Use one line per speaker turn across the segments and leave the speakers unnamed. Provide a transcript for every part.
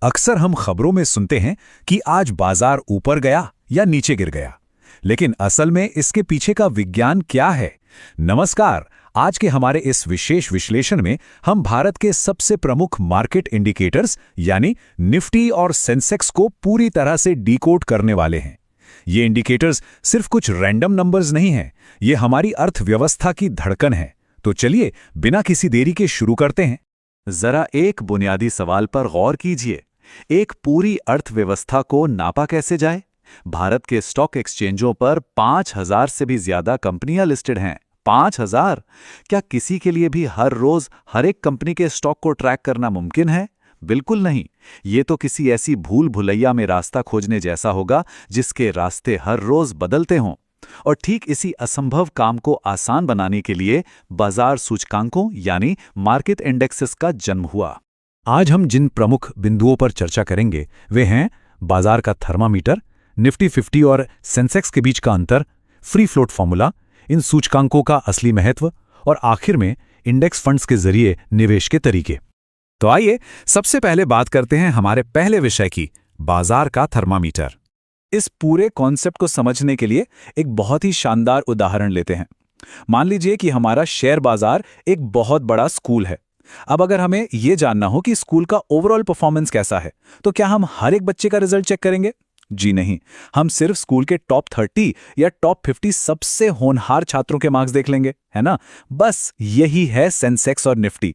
अक्सर हम खबरों में सुनते हैं कि आज बाजार ऊपर गया या नीचे गिर गया, लेकिन असल में इसके पीछे का विज्ञान क्या है? नमस्कार। आज के हमारे इस विशेष विश्लेषण में हम भारत के सबसे प्रमुख मार्केट इंडिकेटर्स यानी निफ्टी और सेंसेक्स को पूरी तरह से डिकोड करने वाले हैं। ये इंडिकेटर्स सिर्फ कुछ रैंडम नंबर्स नहीं हैं, ये हमारी अर्थव्यवस्था की धड़कन है। तो चलिए बिना किसी देरी के शुरू करते हैं।
जरा एक बुनियादी सवाल पर गौर कीजिए, एक पूरी अर्थव्यवस्था को नापा कैसे जाए? भारत के स्टॉक एक्सचेंजों पर 5,000 से भी ज्यादा कंपनियां लिस्टेड हैं। 5,000! क्या किसी के लिए भी हर रोज हर एक कंपनी के स्टॉक को ट्रैक करना मुमकिन है? बिल्कुल नहीं। ये तो किसी ऐसी भूल भुलैया में रास्ता खोजने जैसा होगा जिसके रास्ते हर रोज बदलते हों। और ठीक इसी असंभव काम को आसान बनाने के लिए बाजार सूचकांकों यानी मार्केट इंडेक्सेस का जन्म हुआ।
आज हम जिन प्रमुख बिंदुओं पर चर्चा करेंगे वे हैं बाजार का थर्मामीटर, निफ्टी 50 और सेंसेक्स के बीच का अंतर, फ्री फ्लोट फॉर्मूला, इन सूचकांकों का असली महत्व और आखिर में इंडेक्स फंड्स के जरिए निवेश के तरीके। तो आइए सबसे पहले बात करते हैं हमारे पहले विषय की, बाजार का थर्मामीटर। इस पूरे कॉन्सेप्ट को समझने के लिए एक बहुत ही शानदार उदाहरण लेते हैं। मान लीजिए कि हमारा शेयर बाजार एक बहुत बड़ा स्कूल है। अब अगर हमें यह जानना हो कि स्कूल का ओवरऑल परफॉर्मेंस कैसा है, तो क्या हम हर एक बच्चे का रिजल्ट चेक करेंगे? जी नहीं, हम सिर्फ स्कूल के टॉप 30 या टॉप 50 सबसे होनहार छात्रों के मार्क्स देख लेंगे, है ना? बस यही है सेंसेक्स और निफ्टी।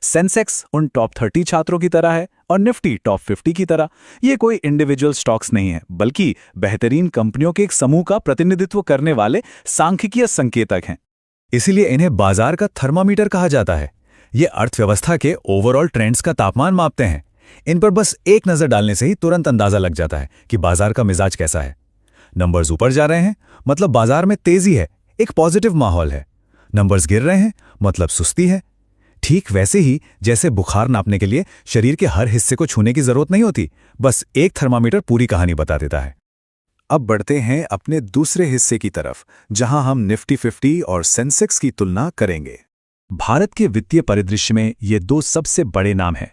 सेंसेक्स उन टॉप 30 छात्रों की तरह है और निफ्टी टॉप 50 की तरह। ये कोई इंडिविजुअल स्टॉक्स नहीं है, बल्कि बेहतरीन कंपनियों के एक समूह का प्रतिनिधित्व करने वाले सांख्यिकीय संकेतक हैं। इसीलिए इन्हें बाजार का थर्मामीटर कहा जाता है। ये अर्थव्यवस्था के ओवरऑल ट्रेंड्स का तापमान मापते हैं। इन पर बस एक नजर डालने से ही तुरंत अंदाजा लग जाता है कि बाजार का मिजाज कैसा है। नंबर्स ऊपर जा रहे हैं मतलब बाजार में तेजी है, एक पॉजिटिव माहौल है। नंबर्स गिर रहे हैं मतलब सुस्ती है। ठीक वैसे ही जैसे बुखार नापने के लिए शरीर के हर हिस्से को छूने की जरूरत नहीं होती, बस एक थर्मामीटर पूरी कहानी बता देता है। अब बढ़ते हैं अपने दूसरे हिस्से की तरफ, जहां हम निफ्टी 50 और सेंसेक्स की तुलना करेंगे। भारत के वित्तीय परिदृश्य में ये दो सबसे बड़े नाम हैं।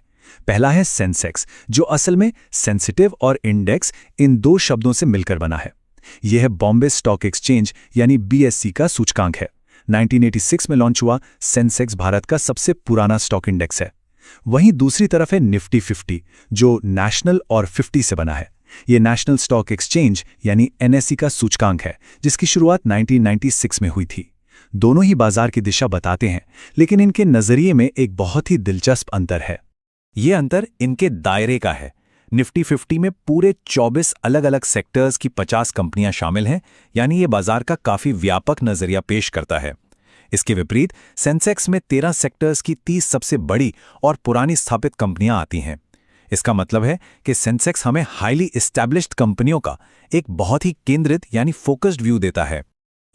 पहला है सेंसेक्स, जो असल में सेंसिटिव और इंडेक्स इन दो शब्दों से मिलकर बना है। यह है बॉम्बे स्टॉक एक्सचेंज यानी BSE का सूचकांक है। 1986 में लॉन्च हुआ सेंसेक्स भारत का सबसे पुराना स्टॉक इंडेक्स है। वहीं दूसरी तरफ है निफ्टी 50, जो नेशनल और 50 से बना है। यह नेशनल स्टॉक एक्सचेंज यानी NSE का सूचकांक है, जिसकी शुरुआत 1996 में हुई थी। दोनों ही बाजार की दिशा बताते हैं, लेकिन इनके नजरिए में एक बहुत ही दिलचस्प अंतर है। ये अंतर इनके दायरे का है। निफ्टी 50 में पूरे 24 अलग अलग सेक्टर्स की 50 कंपनियां शामिल हैं, यानी ये बाजार का काफी व्यापक नजरिया पेश करता है। इसके विपरीत सेंसेक्स में 13 सेक्टर्स की 30 सबसे बड़ी और पुरानी स्थापित कंपनियां आती हैं। इसका मतलब है कि सेंसेक्स हमें हाईली एस्टैब्लिश्ड कंपनियों का एक बहुत ही केंद्रित यानी फोकस्ड व्यू देता है।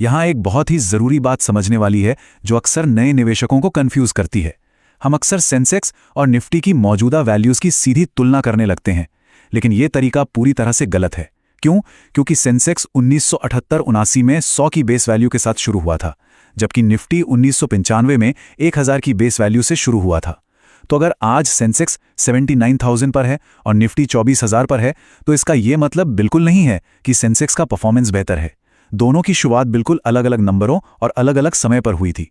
यहां एक बहुत ही जरूरी बात समझने वाली है, जो अक्सर नए निवेशकों को कंफ्यूज करती है। हम अक्सर सेंसेक्स और निफ्टी की मौजूदा वैल्यूज की सीधी तुलना करने लगते हैं, लेकिन यह तरीका पूरी तरह से गलत है। क्यों? क्योंकि सेंसेक्स 1978-79 में 100 की बेस वैल्यू के साथ शुरू हुआ था, जबकि निफ्टी 1995 में 1000 की बेस वैल्यू से शुरू हुआ था। तो अगर आज सेंसेक्स 79,000 पर है और निफ्टी 24,000 पर है, तो इसका यह मतलब बिल्कुल नहीं है कि सेंसेक्स का परफॉर्मेंस बेहतर है। दोनों की शुरुआत बिल्कुल अलग अलग नंबरों और अलग अलग समय पर हुई थी।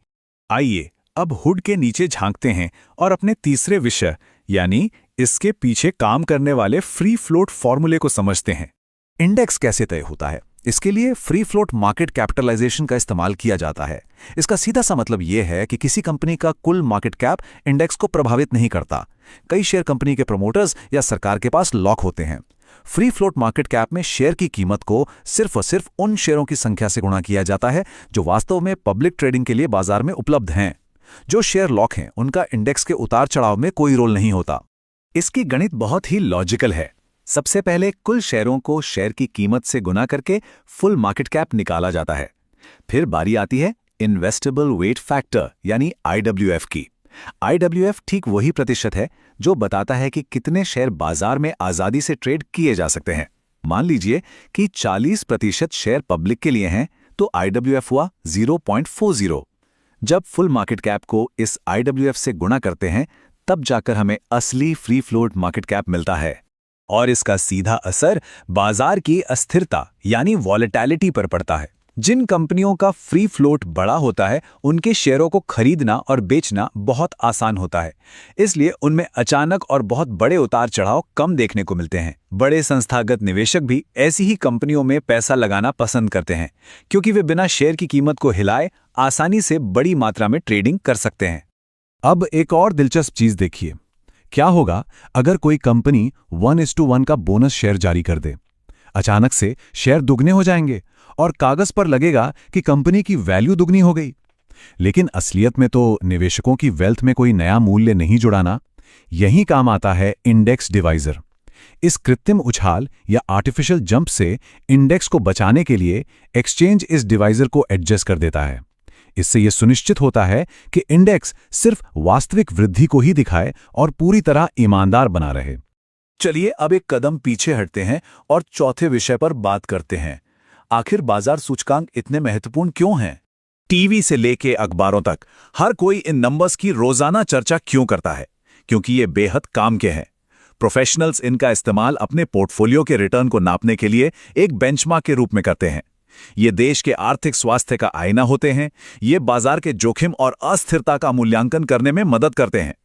आइए अब हुड के नीचे झांकते हैं और अपने तीसरे विषय यानी इसके पीछे काम करने वाले फ्री फ्लोट फॉर्मूले को समझते हैं। इंडेक्स कैसे तय होता है? इसके लिए फ्री फ्लोट मार्केट कैपिटलाइजेशन का इस्तेमाल किया जाता है। इसका सीधा सा मतलब यह है कि किसी कंपनी का कुल मार्केट कैप इंडेक्स को प्रभावित नहीं करता। कई शेयर कंपनी के प्रमोटर्स या सरकार के पास लॉक होते हैं। फ्री फ्लोट मार्केट कैप में शेयर की कीमत को सिर्फ और सिर्फ उन शेयरों की संख्या से गुणा किया जाता है जो वास्तव में पब्लिक ट्रेडिंग के लिए बाजार में उपलब्ध हैं। जो शेयर लॉक हैं, उनका इंडेक्स के उतार चढ़ाव में कोई रोल नहीं होता। इसकी गणित बहुत ही लॉजिकल है। सबसे पहले कुल शेयरों को शेयर की कीमत से गुना करके फुल मार्केट कैप निकाला जाता है। फिर बारी आती है इन्वेस्टेबल वेट फैक्टर यानी IWF की। IWF ठीक वही प्रतिशत है जो बताता है कि कितने शेयर बाजार में आजादी से ट्रेड किए जा सकते हैं। मान लीजिए कि 40% शेयर पब्लिक के लिए हैं, तो IWF हुआ 0.40। जब फुल मार्केट कैप को इस IWF से गुणा करते हैं, तब जाकर हमें असली फ्री फ्लोट मार्केट कैप मिलता है। और इसका सीधा असर बाजार की अस्थिरता यानी वॉलेटिलिटी पर पड़ता है। जिन कंपनियों का फ्री फ्लोट बड़ा होता है उनके शेयरों को खरीदना और बेचना बहुत आसान होता है, इसलिए उनमें अचानक और बहुत बड़े उतार चढ़ाव कम देखने को मिलते हैं। बड़े संस्थागत निवेशक भी ऐसी ही कंपनियों में पैसा लगाना पसंद करते हैं क्योंकि वे बिना शेयर की कीमत को हिलाए आसानी से बड़ी मात्रा में ट्रेडिंग कर सकते हैं।
अब एक और दिलचस्प चीज देखिए, क्या होगा अगर कोई कंपनी 1:1 का बोनस शेयर जारी कर दे। अचानक से शेयर दुगने हो जाएंगे और कागज पर लगेगा कि कंपनी की वैल्यू दुगनी हो गई। लेकिन असलियत में तो निवेशकों की वेल्थ में कोई नया मूल्य नहीं जुड़ाना। यही काम आता है इंडेक्स डिवाइजर। इस कृत्रिम उछाल या आर्टिफिशियल जंप से इंडेक्स को बचाने के लिए एक्सचेंज इस डिवाइजर को एडजस्ट कर देता है। इससे यह सुनिश्चित होता है कि इंडेक्स सिर्फ वास्तविक वृद्धि को ही दिखाए और पूरी तरह ईमानदार बना रहे।
चलिए अब एक कदम पीछे हटते हैं और चौथे विषय पर बात करते हैं। आखिर बाजार सूचकांक इतने महत्वपूर्ण क्यों हैं? टीवी से लेके अखबारों तक हर कोई इन नंबर्स की रोजाना चर्चा क्यों करता है? क्योंकि ये बेहद काम के हैं। प्रोफेशनल्स इनका इस्तेमाल अपने पोर्टफोलियो के रिटर्न को नापने के लिए एक बेंचमार्क के रूप में करते हैं। ये देश के आर्थिक स्वास्थ्य का आईना होते हैं। ये बाजार के जोखिम और अस्थिरता का मूल्यांकन करने में मदद करते हैं।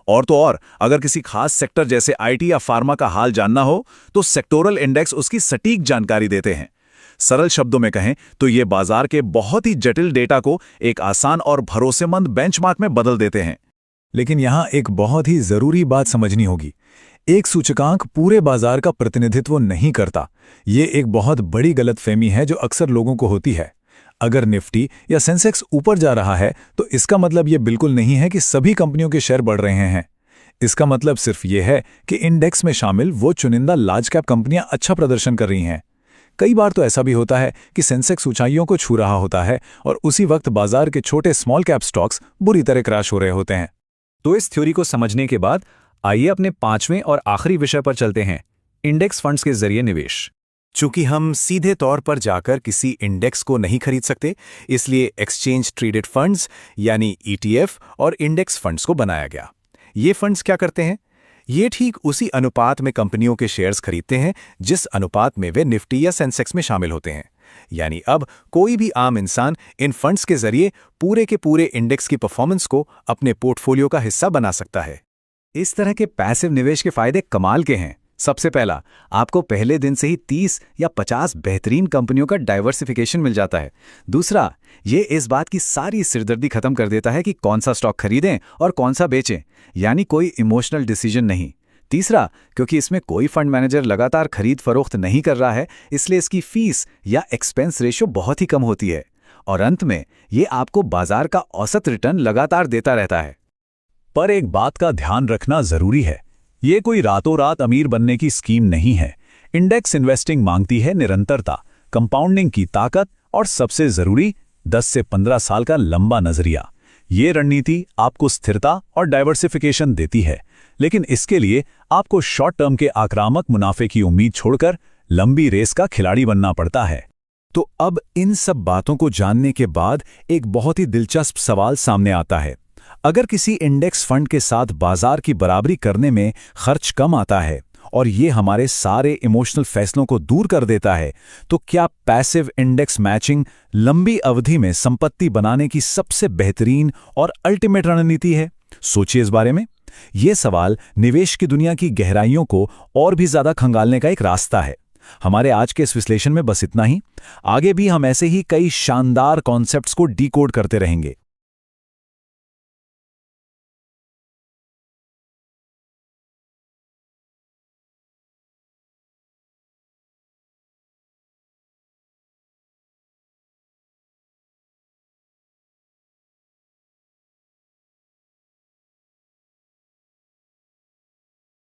और तो और, अगर किसी खास सेक्टर जैसे आईटी या फार्मा का हाल जानना हो तो सेक्टोरल इंडेक्स उसकी सटीक जानकारी देते हैं। सरल शब्दों में कहें तो ये बाजार के बहुत ही जटिल डेटा को एक आसान और भरोसेमंद बेंचमार्क में बदल देते हैं। लेकिन यहाँ एक बहुत ही जरूरी बात समझनी होगी। एक सूचकांक पूरे बाजार का प्रतिनिधित्व नहीं करता। ये एक बहुत बड़ी गलतफहमी है जो अक्सर लोगों को होती है। अगर निफ्टी या सेंसेक्स ऊपर जा रहा है तो इसका मतलब ये बिल्कुल नहीं है कि सभी कंपनियों के शेयर बढ़ रहे हैं। इसका मतलब सिर्फ ये है कि इंडेक्स में शामिल वो चुनिंदा लार्ज कैप कंपनियां अच्छा प्रदर्शन कर रही हैं। कई बार तो ऐसा भी होता है कि सेंसेक्स ऊंचाइयों को छू रहा होता है और उसी वक्त बाजार के छोटे स्मॉल कैप स्टॉक्स बुरी तरह क्रैश हो रहे होते हैं।
तो इस थ्योरी को समझने के बाद आइए अपने पांचवें और आखिरी विषय पर चलते हैं, इंडेक्स फंड्स के जरिए निवेश।
चूंकि हम सीधे तौर पर जाकर किसी इंडेक्स को नहीं खरीद सकते, इसलिए एक्सचेंज ट्रेडेड फंड्स यानी ईटीएफ और इंडेक्स फंड्स को बनाया गया। ये फंड्स क्या करते हैं? ये ठीक उसी अनुपात में कंपनियों के शेयर्स खरीदते हैं जिस अनुपात में वे निफ्टी या सेंसेक्स में शामिल होते हैं। यानी अब कोई भी आम इंसान इन फंड्स के जरिए पूरे के पूरे इंडेक्स की परफॉर्मेंस को अपने पोर्टफोलियो का हिस्सा बना सकता है।
इस तरह के पैसिव निवेश के फायदे कमाल के हैं। सबसे पहला, आपको पहले दिन से ही 30 या 50 बेहतरीन कंपनियों का डाइवर्सिफिकेशन मिल जाता है। दूसरा, ये इस बात की सारी सिरदर्दी खत्म कर देता है कि कौन सा स्टॉक खरीदें और कौन सा बेचें, यानी कोई इमोशनल डिसीजन नहीं। तीसरा, क्योंकि इसमें कोई फंड मैनेजर लगातार खरीद फरोख्त नहीं कर रहा है, इसलिए इसकी फीस या एक्सपेंस रेशियो बहुत ही कम होती है। और अंत में ये आपको बाजार का औसत रिटर्न लगातार देता रहता है।
पर एक बात का ध्यान रखना जरूरी है, ये कोई रातों रात अमीर बनने की स्कीम नहीं है। इंडेक्स इन्वेस्टिंग मांगती है निरंतरता, कंपाउंडिंग की ताकत और सबसे जरूरी 10 से 15 साल का लंबा नजरिया। ये रणनीति आपको स्थिरता और डाइवर्सिफिकेशन देती है, लेकिन इसके लिए आपको शॉर्ट टर्म के आक्रामक मुनाफे की उम्मीद छोड़कर लंबी रेस का खिलाड़ी बनना पड़ता है। तो अब इन सब बातों को जानने के बाद एक बहुत ही दिलचस्प सवाल सामने आता है। अगर किसी इंडेक्स फंड के साथ बाजार की बराबरी करने में खर्च कम आता है और ये हमारे सारे इमोशनल फैसलों को दूर कर देता है, तो क्या पैसिव इंडेक्स मैचिंग लंबी अवधि में संपत्ति बनाने की सबसे बेहतरीन और अल्टीमेट रणनीति है? सोचिए इस बारे में। ये सवाल निवेश की दुनिया की गहराइयों को और भी ज्यादा खंगालने का एक रास्ता है। हमारे आज के इस विश्लेषण में बस इतना ही। आगे भी हम ऐसे ही कई शानदार कॉन्सेप्ट्स को डीकोड करते रहेंगे।